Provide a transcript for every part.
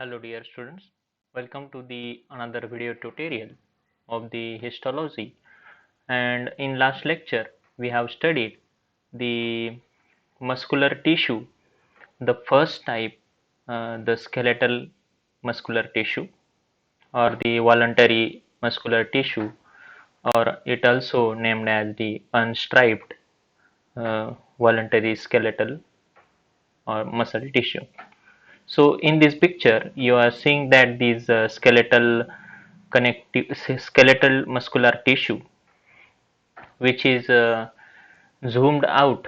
Hello dear students, welcome to the another video tutorial of the histology, and in last lecture we have studied the muscular tissue, the first type, the skeletal muscular tissue or the voluntary muscular tissue, or it also named as the unstriped voluntary skeletal or muscle tissue. So in this picture, you are seeing that these skeletal muscular tissue, which is zoomed out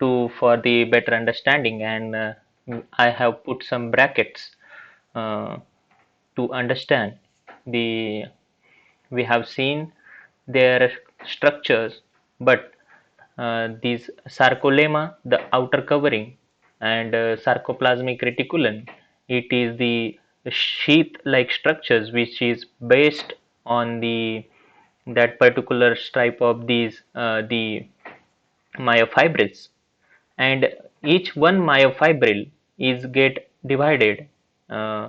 to for the better understanding, and I have put some brackets uh, to understand the. We have seen their structures, but these sarcolemma, the outer covering, and sarcoplasmic reticulum, it is the sheath-like structures which is based on the that particular stripe of these the myofibrils, and each one myofibril is get divided uh,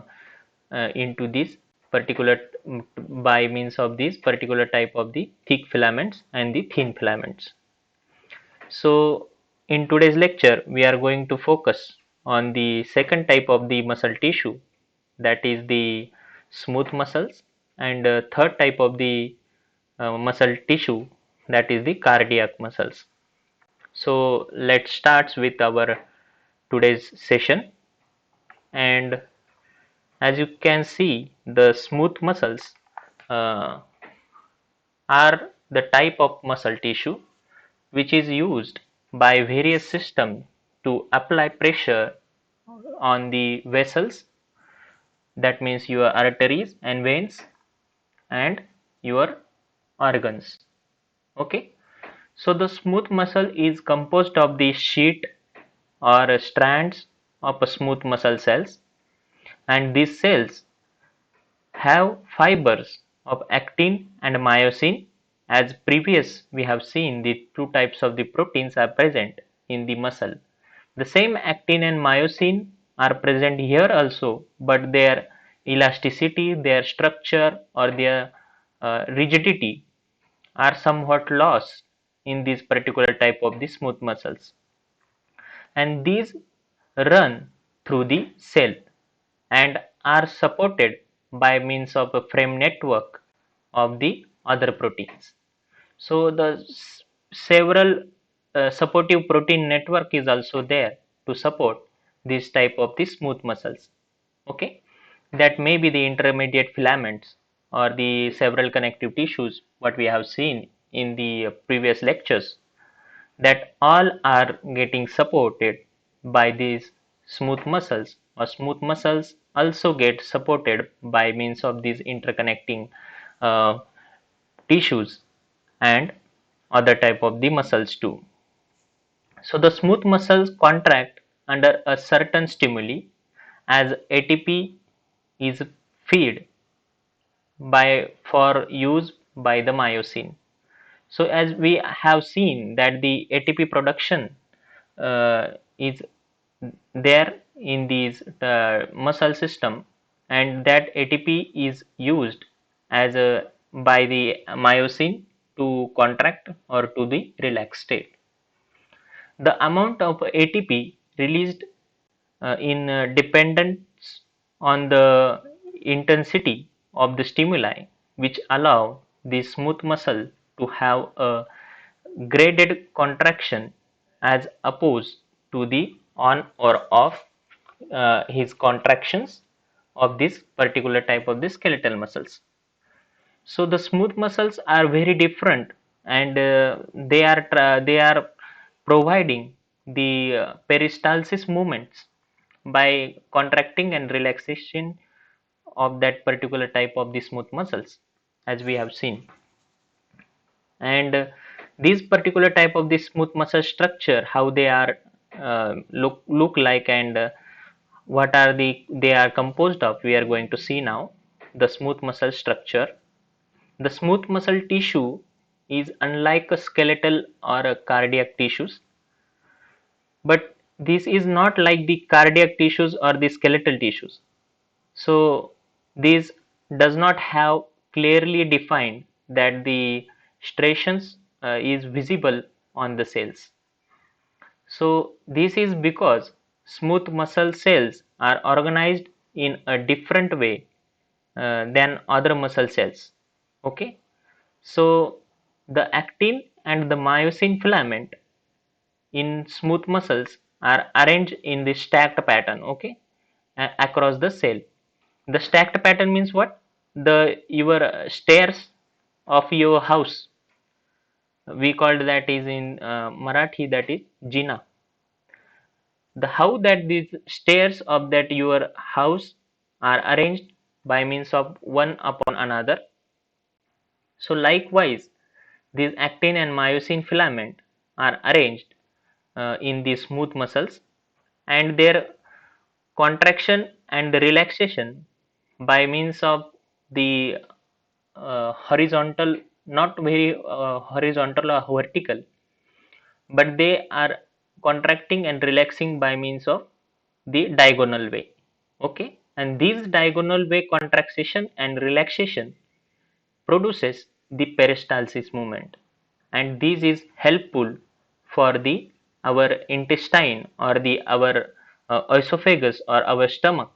into this particular by means of this particular type of the thick filaments and the thin filaments. So in today's lecture, we are going to focus on the second type of the muscle tissue, that is the smooth muscles, and third type of the muscle tissue, that is the cardiac muscles. So let's start with our today's session. And as you can see, the smooth muscles uh, are the type of muscle tissue which is used by various systems to apply pressure on the vessels, that means your arteries and veins and your organs. Okay, so the smooth muscle is composed of the sheet or strands of a smooth muscle cells, and these cells have fibers of actin and myosin. As previous we have seen, the two types of the proteins are present in the muscle. The same actin and myosin are present here also, but their elasticity, their structure, or their rigidity are somewhat lost in this particular type of the smooth muscles, and these run through the cell and are supported by means of a frame network of the other proteins. So the several supportive protein network is also there to support this type of the smooth muscles. Okay, that may be the intermediate filaments or the several connective tissues what we have seen in the previous lectures, that all are getting supported by these smooth muscles, or smooth muscles also get supported by means of these interconnecting uh, tissues and other type of the muscles too. So the smooth muscles contract under a certain stimuli as ATP is fed by for use by the myosin. So as we have seen that the ATP production is there in these muscle system, and that ATP is used as a by the myosin to contract or to the relaxed state. The amount of ATP released in dependence on the intensity of the stimuli, which allow the smooth muscle to have a graded contraction as opposed to the on or off his contractions of this particular type of the skeletal muscles. So the smooth muscles are very different, and they are providing the peristalsis movements by contracting and relaxation of that particular type of the smooth muscles, as we have seen. And these particular type of the smooth muscle structure, how they are look like, and what are they are composed of, we are going to see now. The smooth muscle structure, the smooth muscle tissue is unlike a skeletal or a cardiac tissues, but this is not like the cardiac tissues or the skeletal tissues. So this does not have clearly defined that the striations is visible on the cells. So this is because smooth muscle cells are organized in a different way than other muscle cells. Okay, so the actin and the myosin filament in smooth muscles are arranged in the stacked pattern. Okay, across the cell. The stacked pattern means what? The your stairs of your house. We called that is in Marathi, that is Jina. The how that these stairs of that your house are arranged by means of one upon another. So likewise, these actin and myosin filament are arranged in the smooth muscles, and their contraction and the relaxation by means of the horizontal, not very horizontal or vertical, but they are contracting and relaxing by means of the diagonal way. Okay, and this diagonal way contraction and relaxation produces the peristalsis movement, and this is helpful for the our intestine or the our esophagus or our stomach,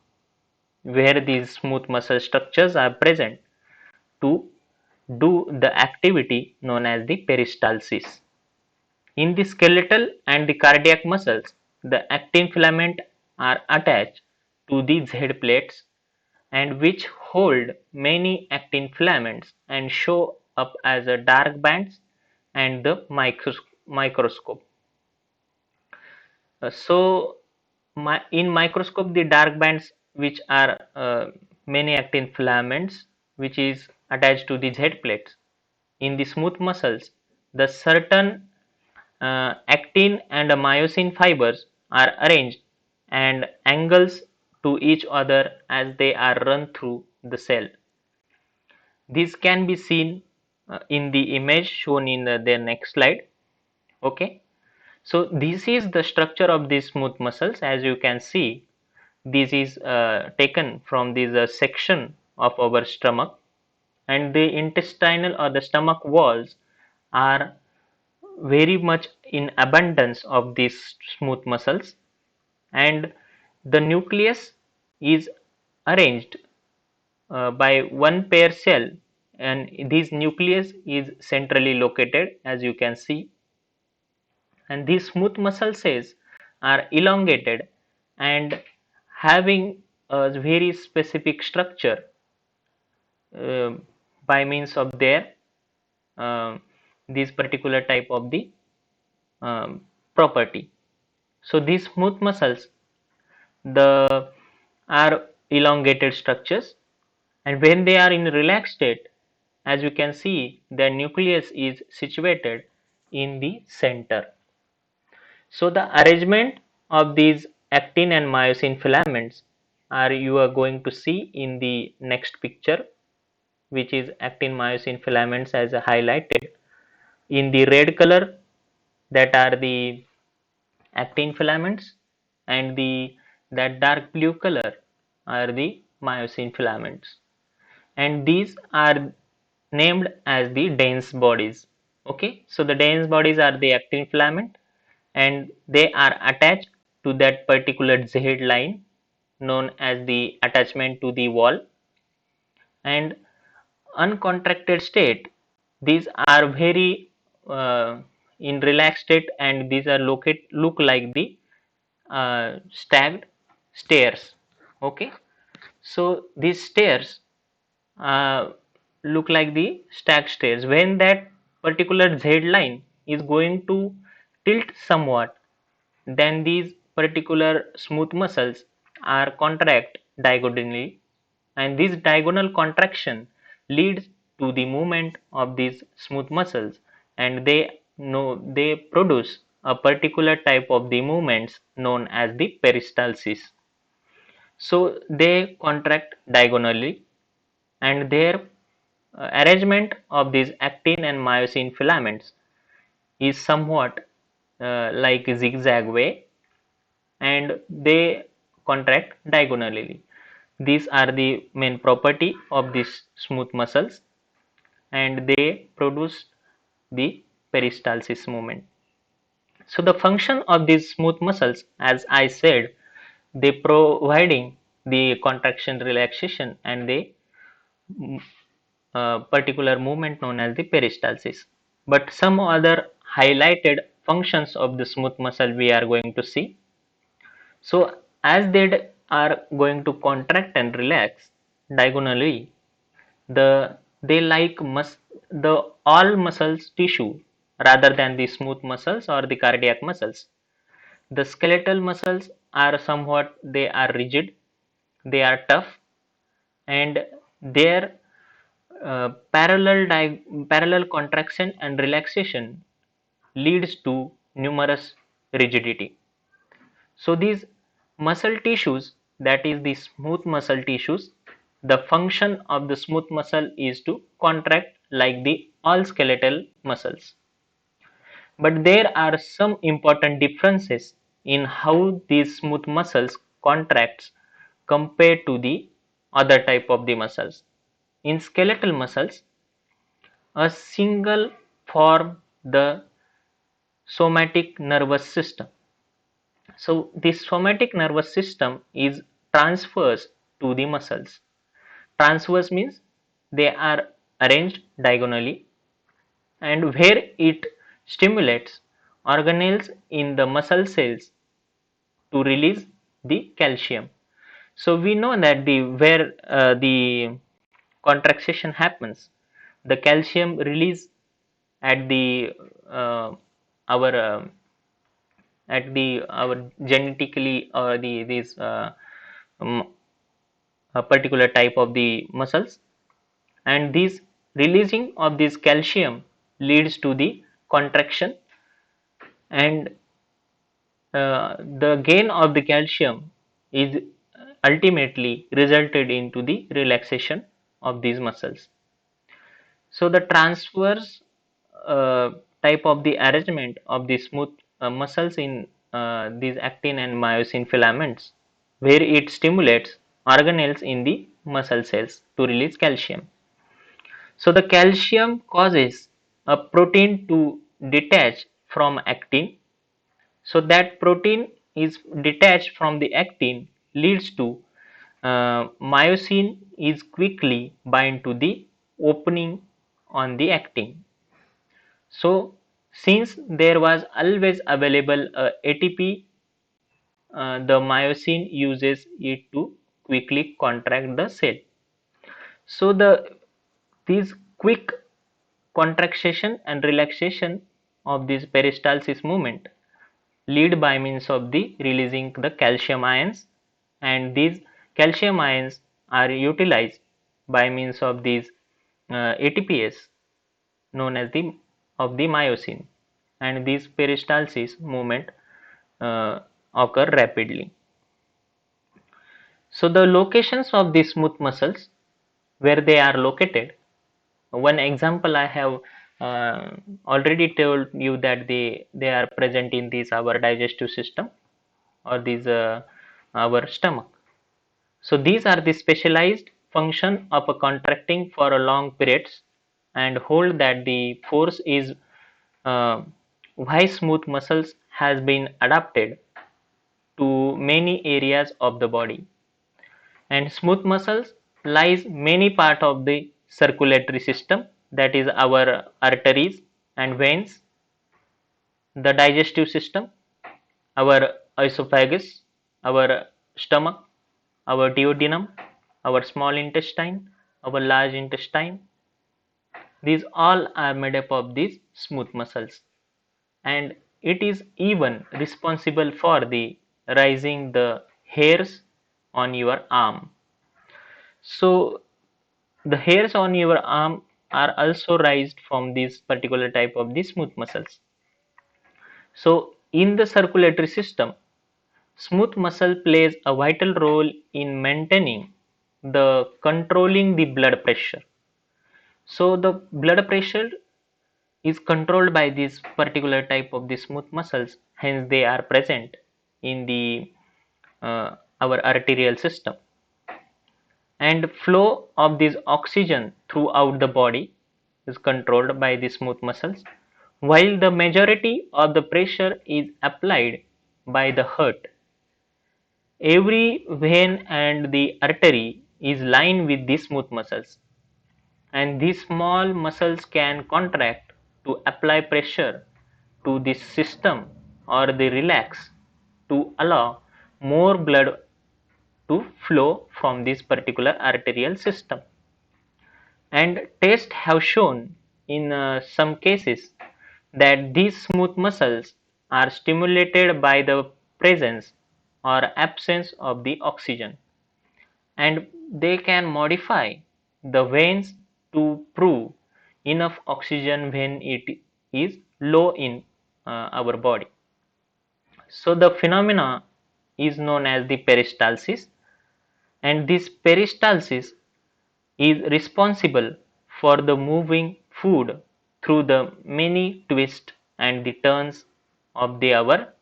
where these smooth muscle structures are present to do the activity known as the peristalsis. In the skeletal and the cardiac muscles, the actin filament are attached to the Z plates, and which hold many actin filaments and show up as a dark bands and the microscope. So in microscope, the dark bands, which are many actin filaments which is attached to the Z plates. In the smooth muscles, the certain actin and myosin fibers are arranged and angles to each other as they are run through the cell. This can be seen in the image shown in the next slide. Okay, so this is the structure of these smooth muscles. As you can see, this is taken from this section of our stomach, and the intestinal or the stomach walls are very much in abundance of these smooth muscles, and the nucleus is arranged by one pair cell, and this nucleus is centrally located, as you can see, and these smooth muscle cells are elongated and having a very specific structure uh, by means of their this particular type of the um, property. So these smooth muscles, the are elongated structures, and when they are in relaxed state, as you can see, the nucleus is situated in the center. So the arrangement of these actin and myosin filaments are you are going to see in the next picture, which is actin myosin filaments as highlighted in the red color, that are the actin filaments, and the that dark blue color are the myosin filaments, and these are named as the dense bodies. Okay, so the dense bodies are the actin filament, and they are attached to that particular Z line known as the attachment to the wall, and uncontracted state, these are very in relaxed state, and these are look like the stacked stairs. Okay, so these stairs uh, look like the stacked stairs. When that particular Z line is going to tilt somewhat, then these particular smooth muscles are contract diagonally, and this diagonal contraction leads to the movement of these smooth muscles, and they produce a particular type of the movements known as the peristalsis. So they contract diagonally, and their arrangement of these actin and myosin filaments is somewhat like zigzag way, and they contract diagonally. These are the main property of these smooth muscles, and they produce the peristalsis movement. So the function of these smooth muscles, as I said, they providing the contraction relaxation and the particular movement known as the peristalsis. But some other highlighted functions of the smooth muscle we are going to see. So as they are going to contract and relax diagonally, they like the all muscles tissue rather than the smooth muscles or the cardiac muscles. The skeletal muscles are somewhat, they are rigid, they are tough, and their parallel contraction and relaxation leads to numerous rigidity. So these muscle tissues, that is the smooth muscle tissues, the function of the smooth muscle is to contract like the all skeletal muscles. But there are some important differences in how these smooth muscles contracts compared to the other type of the muscles. In skeletal muscles, a single form the somatic nervous system. So this somatic nervous system is transverse to the muscles. Transverse means they are arranged diagonally, and where it stimulates organelles in the muscle cells to release the calcium. So we know that the where the contraction happens, the calcium release at the our at the our genetically the these um, a particular type of the muscles, and this releasing of this calcium leads to the contraction, and the gain of the calcium is ultimately resulted into the relaxation of these muscles. So the transverse uh, type of the arrangement of the smooth muscles in these actin and myosin filaments, where it stimulates organelles in the muscle cells to release calcium. So the calcium causes a protein to detach from actin. So that protein is detached from the actin leads to myosin is quickly bind to the opening on the actin. So since there was always available ATP, the myosin uses it to quickly contract the cell. So these quick contraction and relaxation of this peristalsis movement lead by means of the releasing the calcium ions, and these calcium ions are utilized by means of these ATPase known as the of the myosin, and these peristalsis movement uh, occur rapidly. So the locations of these smooth muscles, where they are located, one example I have uh, already told you that they are present in this our digestive system or these our stomach. So these are the specialized function of a contracting for a long periods, and hold that the force is uh, why smooth muscles has been adapted to many areas of the body, and smooth muscles lies many part of the circulatory system, that is our arteries and veins, the digestive system, our esophagus, our stomach, our duodenum, our small intestine, our large intestine. These all are made up of these smooth muscles, and it is even responsible for the raising the hairs on your arm. So the hairs on your arm are also raised from this particular type of the smooth muscles. So in the circulatory system, smooth muscle plays a vital role in maintaining the controlling the blood pressure. So the blood pressure is controlled by this particular type of the smooth muscles, hence they are present in the our arterial system. and flow of this oxygen throughout the body is controlled by the smooth muscles, while the majority of the pressure is applied by the heart. Every vein and the artery is lined with these smooth muscles, and these small muscles can contract to apply pressure to the system or they relax to allow more blood to flow from this particular arterial system. And tests have shown in some cases that these smooth muscles are stimulated by the presence or absence of the oxygen, and they can modify the veins to prove enough oxygen when it is low in our body. So the phenomena is known as the peristalsis, and this peristalsis is responsible for the moving food through the many twists and the turns of the our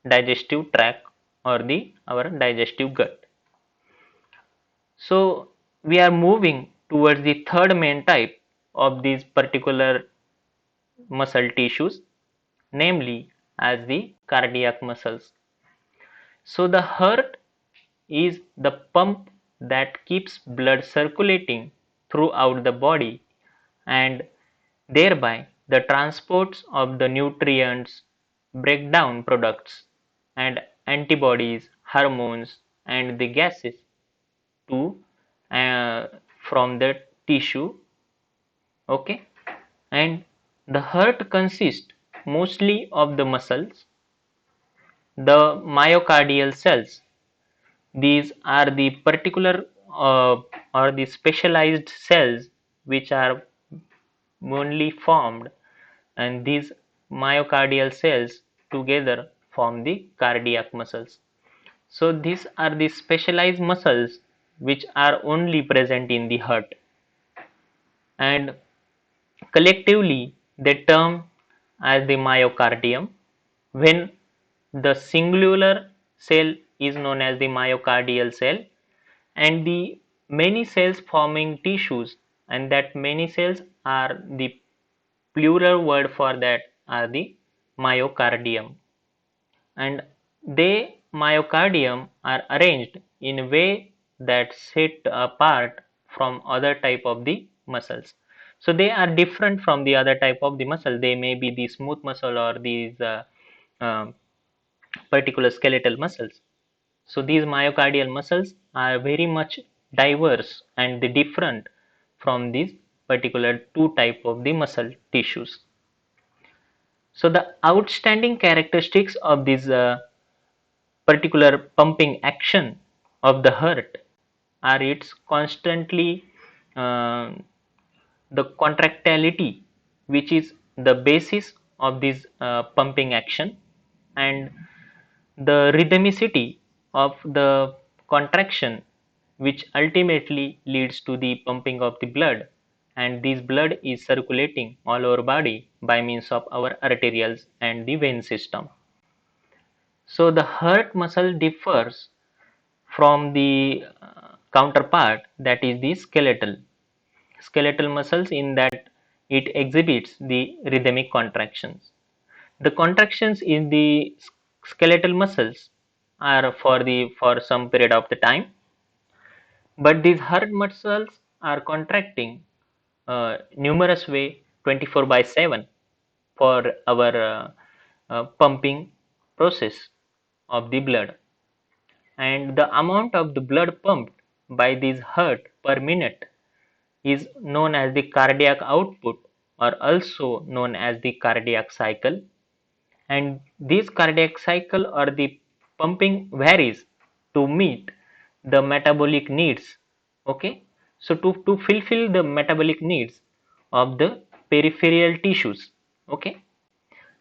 digestive tract or the our digestive gut. So we are moving towards the third main type of these particular muscle tissues, namely as the cardiac muscles. So the heart is the pump that keeps blood circulating throughout the body, and thereby the transports of the nutrients, breakdown products, and antibodies, hormones, and the gases to uh, from the tissue. Okay, and the heart consists mostly of the muscles, the myocardial cells. These are the particular or the specialized cells which are only formed, and these myocardial cells together form the cardiac muscles. So these are the specialized muscles which are only present in the heart, and collectively they term as the myocardium. When the singular cell is known as the myocardial cell, and the many cells forming tissues, and that many cells are the plural word for that are the myocardium, and they myocardium are arranged in a way that set apart from other type of the muscles. So they are different from the other type of the muscle. They may be the smooth muscle or these um particular skeletal muscles. So these myocardial muscles are very much diverse and different from these particular two type of the muscle tissues. So the outstanding characteristics of this particular pumping action of the heart are its constantly uh, the contractility, which is the basis of this pumping action, and the rhythmicity of the contraction, which ultimately leads to the pumping of the blood, and this blood is circulating all over body by means of our arterials and the vein system. So the heart muscle differs from the counterpart, that is the skeletal muscles, in that it exhibits the rhythmic contractions. The contractions in the skeletal muscles are for some period of the time, but these heart muscles are contracting numerous way 24 by 7 for our pumping process of the blood, and the amount of the blood pumped by this heart per minute is known as the cardiac output, or also known as the cardiac cycle. And this cardiac cycle or the pumping varies to meet the metabolic needs. Okay, so to fulfill the metabolic needs of the peripheral tissues. Okay,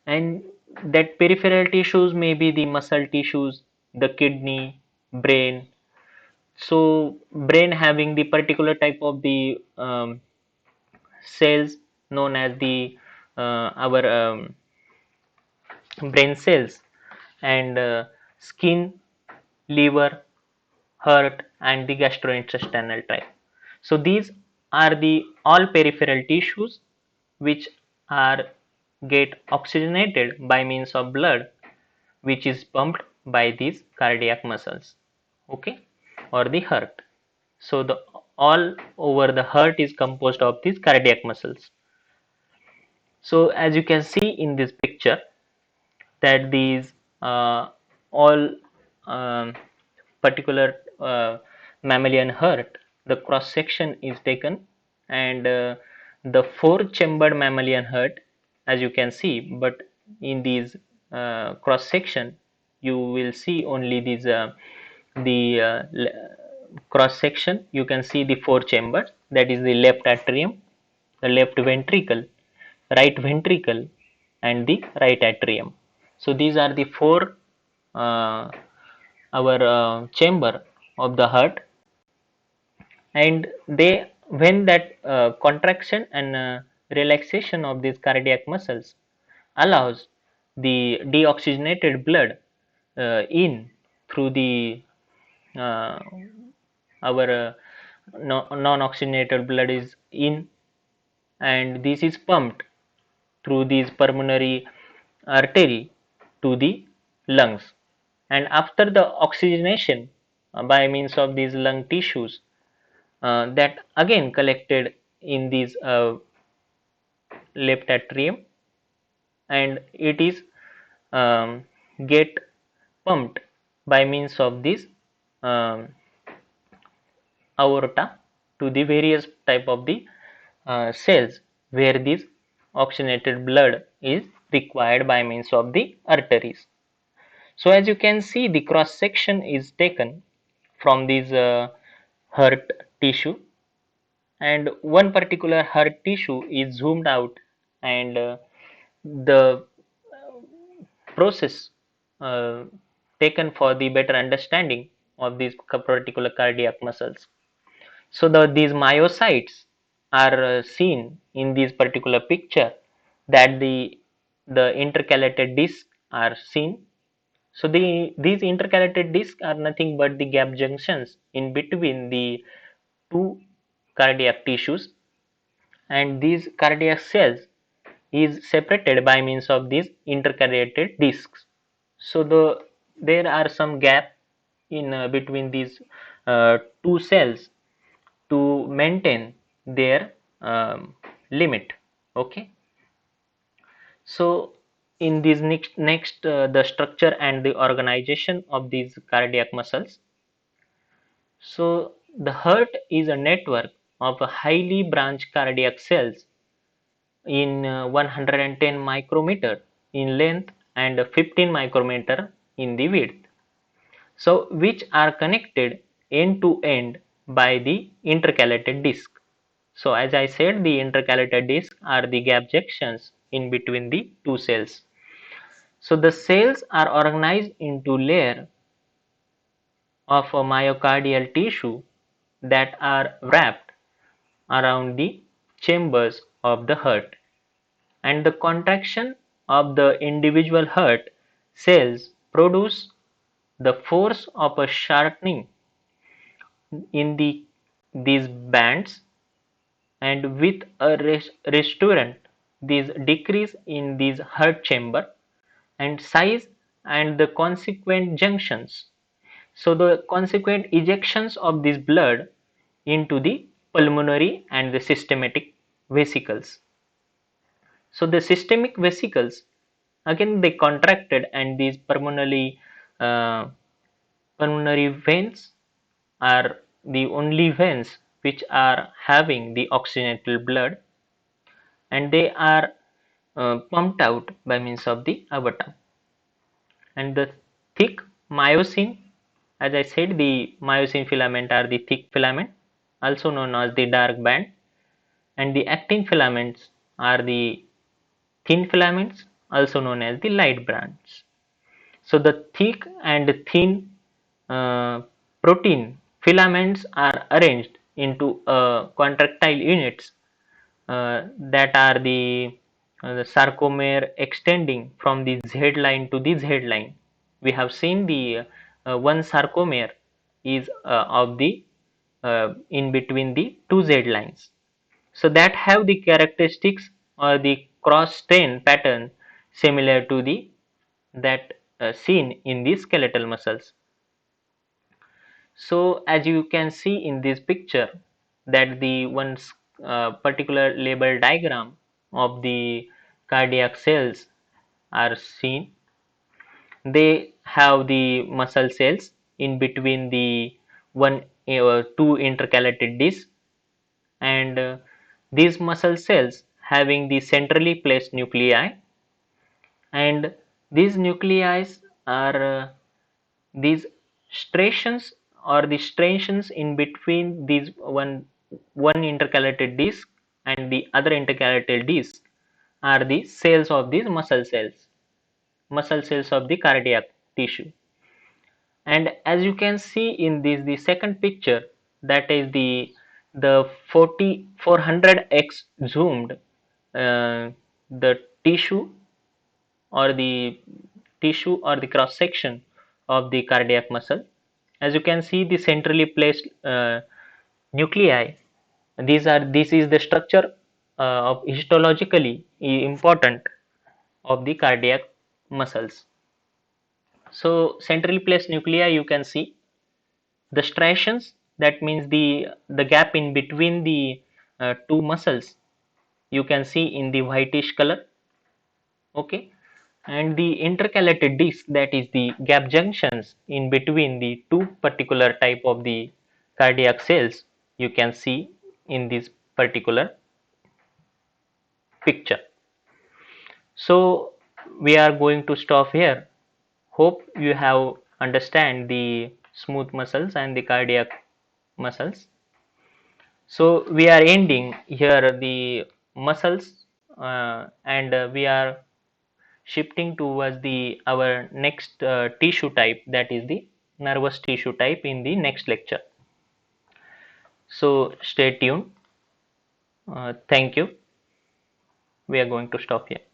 and that peripheral tissues may be the muscle tissues, the kidney, brain. So brain having the particular type of the cells known as the our brain cells, and skin, liver, heart, and the gastrointestinal tract. So these are the all peripheral tissues which are get oxygenated by means of blood which is pumped by these cardiac muscles, okay, or the heart. So the all over the heart is composed of these cardiac muscles. So as you can see in this picture that these all um, particular mammalian heart, the cross section is taken, and the four chambered mammalian heart, as you can see, but in these cross section you will see only these the cross section. You can see the four chambers, that is the left atrium, the left ventricle, right ventricle, and the right atrium. So these are the four uh, our chamber of the heart, and they when that contraction and relaxation of these cardiac muscles allows the deoxygenated blood in through the uh, our non-oxygenated blood is in, and this is pumped through these pulmonary artery to the lungs, and after the oxygenation by means of these lung tissues that again collected in these left atrium, and it is um, get pumped by means of this um, aorta to the various type of the cells where this oxygenated blood is required by means of the arteries. So as you can see, the cross section is taken from this heart tissue, and one particular heart tissue is zoomed out, and the process uh, taken for the better understanding of these particular cardiac muscles. So these myocytes are seen in this particular picture, that the intercalated discs are seen. So these intercalated discs are nothing but the gap junctions in between the two cardiac tissues, and these cardiac cells is separated by means of these intercalated discs. So there are some gap in between these two cells to maintain their limit, okay. So in this next the structure and the organization of these cardiac muscles. So the heart is a network of highly branched cardiac cells in 110 micrometer in length and 15 micrometer in the width, so which are connected end to end by the intercalated disc. So as I said, the intercalated disc are the gap junctions in between the two cells. So the cells are organized into layer of a myocardial tissue that are wrapped around the chambers of the heart, and the contraction of the individual heart cells produce the force of a shortening in these bands, and with a restaurant this decrease in these heart chamber and size and the consequent junctions, so the consequent ejections of this blood into the pulmonary and the systematic vesicles. So the systemic vesicles again they contracted, and these uh, pulmonary veins are the only veins which are having the oxygenated blood, and they are pumped out by means of the aorta. And the thick myosin, as I said, the myosin filament are the thick filament, also known as the dark band, and the actin filaments are the thin filaments, also known as the light bands. So the thick and thin uh, protein filaments are arranged into contractile units that are the sarcomere extending from the Z line to the Z line. We have seen the one sarcomere is of the in between the two Z lines. So that have the characteristics or the cross strain pattern similar to the that seen in the skeletal muscles. So as you can see in this picture that the one particular label diagram of the cardiac cells are seen. They have the muscle cells in between the one or two intercalated discs, and these muscle cells having the centrally placed nuclei, and these nuclei are these striations or the striations in between these one intercalated disc and the other intercalated disc are the cells of these muscle cells of the cardiac tissue. And as you can see in this the second picture, that is the 400x zoomed the tissue or the cross section of the cardiac muscle. As you can see the centrally placed nuclei, this is the structure of histologically important of the cardiac muscles. So centrally placed nuclei, you can see the striations, that means the gap in between the two muscles, you can see in the whitish color. Okay, and the intercalated disc, that is the gap junctions in between the two particular type of the cardiac cells, you can see in this particular picture. So we are going to stop here. Hope you have understand the smooth muscles and the cardiac muscles. So we are ending here the muscles, and we are shifting towards the our next tissue type, that is the nervous tissue type, in the next lecture. So stay tuned. Thank you. We are going to stop here.